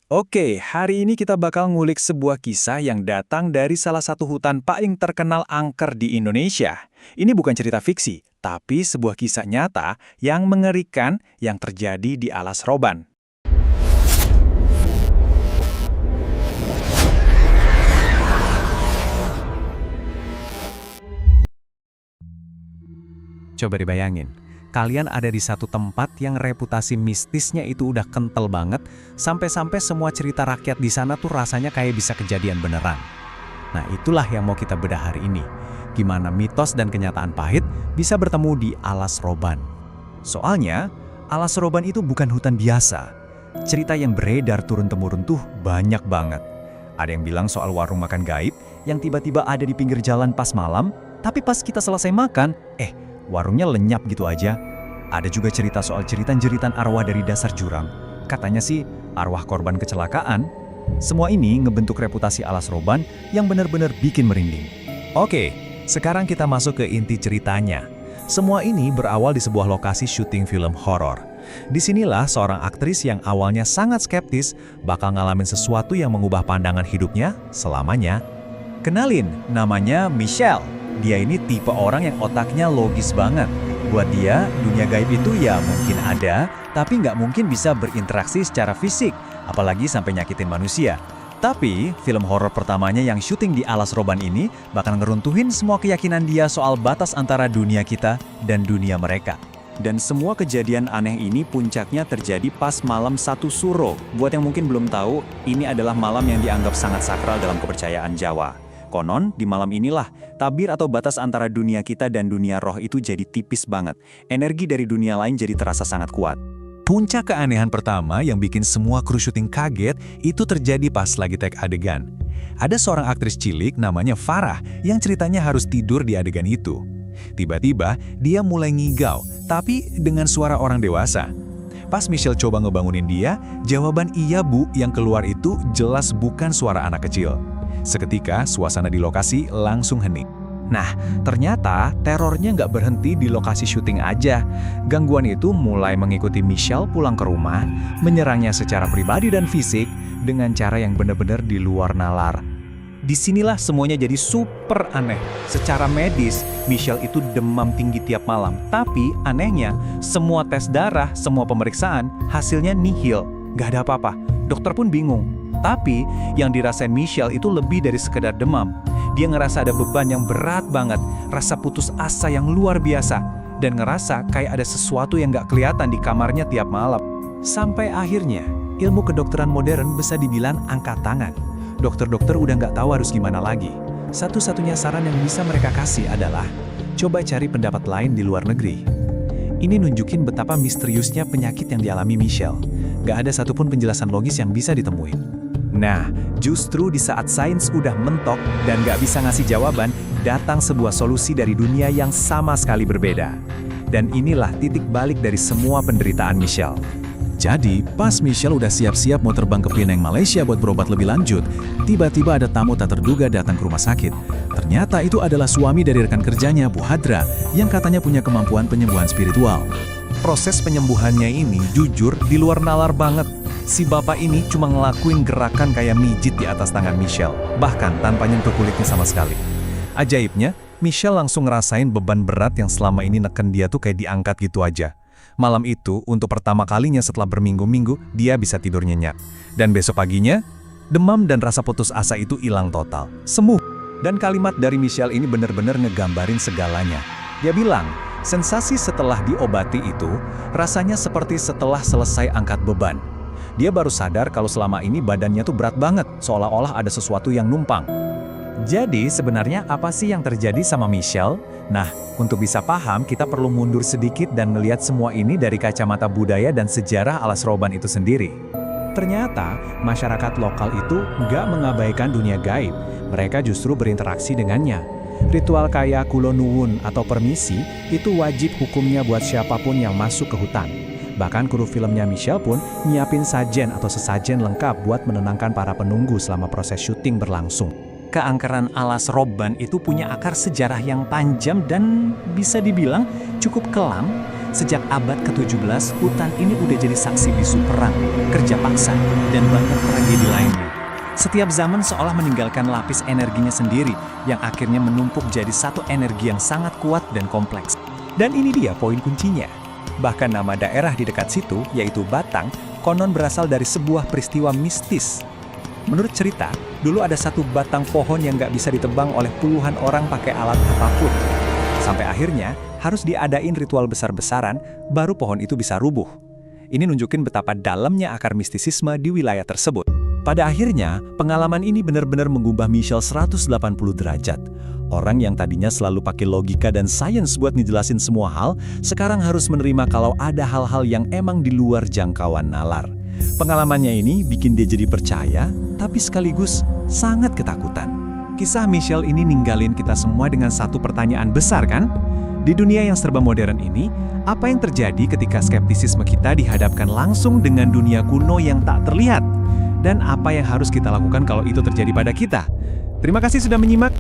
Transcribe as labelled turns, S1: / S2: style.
S1: Oke, hari ini kita bakal ngulik sebuah kisah yang datang dari salah satu hutan paling terkenal angker di Indonesia. Ini bukan cerita fiksi, tapi sebuah kisah nyata yang mengerikan yang terjadi di Alas Roban. Coba dibayangin, kalian ada di satu tempat yang reputasi mistisnya itu udah kental banget, sampai-sampai semua cerita rakyat di sana tuh rasanya kayak bisa kejadian beneran. Nah, itulah yang mau kita bedah hari ini. Gimana mitos dan kenyataan pahit bisa bertemu di Alas Roban. Soalnya, Alas Roban itu bukan hutan biasa. Cerita yang beredar turun-temurun tuh banyak banget. Ada yang bilang soal warung makan gaib yang tiba-tiba ada di pinggir jalan pas malam, tapi pas kita selesai makan, warungnya lenyap gitu aja. Ada juga cerita soal jeritan-jeritan arwah dari dasar jurang. Katanya sih arwah korban kecelakaan. Semua ini ngebentuk reputasi Alas Roban yang benar-benar bikin merinding. Oke, sekarang kita masuk ke inti ceritanya. Semua ini berawal di sebuah lokasi syuting film horor. Disinilah seorang aktris yang awalnya sangat skeptis bakal ngalamin sesuatu yang mengubah pandangan hidupnya selamanya. Kenalin, namanya Michelle. Dia ini tipe orang yang otaknya logis banget. Buat dia, dunia gaib itu ya mungkin ada, tapi nggak mungkin bisa berinteraksi secara fisik, apalagi sampai nyakitin manusia. Tapi, film horor pertamanya yang syuting di Alas Roban ini bakal ngeruntuhin semua keyakinan dia soal batas antara dunia kita dan dunia mereka. Dan semua kejadian aneh ini puncaknya terjadi pas malam 1 Suro. Buat yang mungkin belum tahu, ini adalah malam yang dianggap sangat sakral dalam kepercayaan Jawa. Konon, di malam inilah, tabir atau batas antara dunia kita dan dunia roh itu jadi tipis banget. Energi dari dunia lain jadi terasa sangat kuat. Puncak keanehan pertama yang bikin semua kru syuting kaget, itu terjadi pas lagi take adegan. Ada seorang aktris cilik namanya Farah yang ceritanya harus tidur di adegan itu. Tiba-tiba, dia mulai ngigau, tapi dengan suara orang dewasa. Pas Michelle coba ngebangunin dia, jawaban "iya bu" yang keluar itu jelas bukan suara anak kecil. Seketika, suasana di lokasi langsung hening. Nah, ternyata terornya nggak berhenti di lokasi syuting aja. Gangguan itu mulai mengikuti Michelle pulang ke rumah, menyerangnya secara pribadi dan fisik dengan cara yang benar-benar di luar nalar. Disinilah semuanya jadi super aneh. Secara medis, Michelle itu demam tinggi tiap malam. Tapi anehnya, semua tes darah, semua pemeriksaan, hasilnya nihil. Nggak ada apa-apa. Dokter pun bingung. Tapi, yang dirasain Michelle itu lebih dari sekedar demam. Dia ngerasa ada beban yang berat banget, rasa putus asa yang luar biasa, dan ngerasa kayak ada sesuatu yang nggak kelihatan di kamarnya tiap malam. Sampai akhirnya, ilmu kedokteran modern bisa dibilang angkat tangan. Dokter-dokter udah nggak tahu harus gimana lagi. Satu-satunya saran yang bisa mereka kasih adalah, coba cari pendapat lain di luar negeri. Ini nunjukin betapa misteriusnya penyakit yang dialami Michelle. Nggak ada satupun penjelasan logis yang bisa ditemuin. Nah, justru di saat sains udah mentok dan nggak bisa ngasih jawaban, datang sebuah solusi dari dunia yang sama sekali berbeda. Dan inilah titik balik dari semua penderitaan Michelle. Jadi, pas Michelle udah siap-siap mau terbang ke Penang, Malaysia buat berobat lebih lanjut, tiba-tiba ada tamu tak terduga datang ke rumah sakit. Ternyata itu adalah suami dari rekan kerjanya, Bu Hadra, yang katanya punya kemampuan penyembuhan spiritual. Proses penyembuhannya ini jujur di luar nalar banget. Si bapak ini cuma ngelakuin gerakan kayak mijit di atas tangan Michelle, bahkan tanpa nyentuh kulitnya sama sekali. Ajaibnya, Michelle langsung ngerasain beban berat yang selama ini neken dia tuh kayak diangkat gitu aja. Malam itu, untuk pertama kalinya setelah berminggu-minggu, dia bisa tidur nyenyak. Dan besok paginya, demam dan rasa putus asa itu hilang total. Sembuh. Dan kalimat dari Michelle ini benar-benar ngegambarin segalanya. Dia bilang, sensasi setelah diobati itu, rasanya seperti setelah selesai angkat beban. Dia baru sadar kalau selama ini badannya tuh berat banget, seolah-olah ada sesuatu yang numpang. Jadi sebenarnya apa sih yang terjadi sama Michelle? Nah, untuk bisa paham kita perlu mundur sedikit dan melihat semua ini dari kacamata budaya dan sejarah Alas Roban itu sendiri. Ternyata, masyarakat lokal itu nggak mengabaikan dunia gaib, mereka justru berinteraksi dengannya. Ritual kayak kulo nuwun atau permisi itu wajib hukumnya buat siapapun yang masuk ke hutan. Bahkan kru filmnya Michelle pun nyiapin sajen atau sesajen lengkap buat menenangkan para penunggu selama proses syuting berlangsung. Keangkeran Alas Roban itu punya akar sejarah yang panjang dan bisa dibilang cukup kelam.
S2: Sejak abad ke-17, hutan ini udah jadi saksi bisu perang, kerja paksa, dan banyak tragedi lainnya. Setiap zaman seolah meninggalkan lapis energinya sendiri, yang akhirnya menumpuk jadi satu energi yang sangat kuat dan kompleks. Dan ini dia poin kuncinya. Bahkan nama daerah di dekat situ, yaitu Batang, konon berasal dari sebuah peristiwa mistis. Menurut cerita, dulu ada satu batang pohon yang nggak bisa ditebang oleh puluhan orang pakai alat apapun. Sampai akhirnya, harus diadain ritual besar-besaran, baru pohon itu bisa rubuh. Ini nunjukin betapa dalamnya akar mistisisme di wilayah tersebut. Pada akhirnya, pengalaman ini benar-benar mengubah Michelle 180 derajat. Orang yang tadinya selalu pakai logika dan sains buat ngejelasin semua hal, sekarang harus menerima kalau ada hal-hal yang emang di luar jangkauan nalar. Pengalamannya ini bikin dia jadi percaya, tapi sekaligus sangat ketakutan. Kisah Michelle ini ninggalin kita semua dengan satu pertanyaan besar, kan? Di dunia yang serba modern ini, apa yang terjadi ketika skeptisisme kita dihadapkan langsung dengan dunia kuno yang tak terlihat? Dan apa yang harus kita lakukan kalau itu terjadi pada kita? Terima kasih sudah menyimak.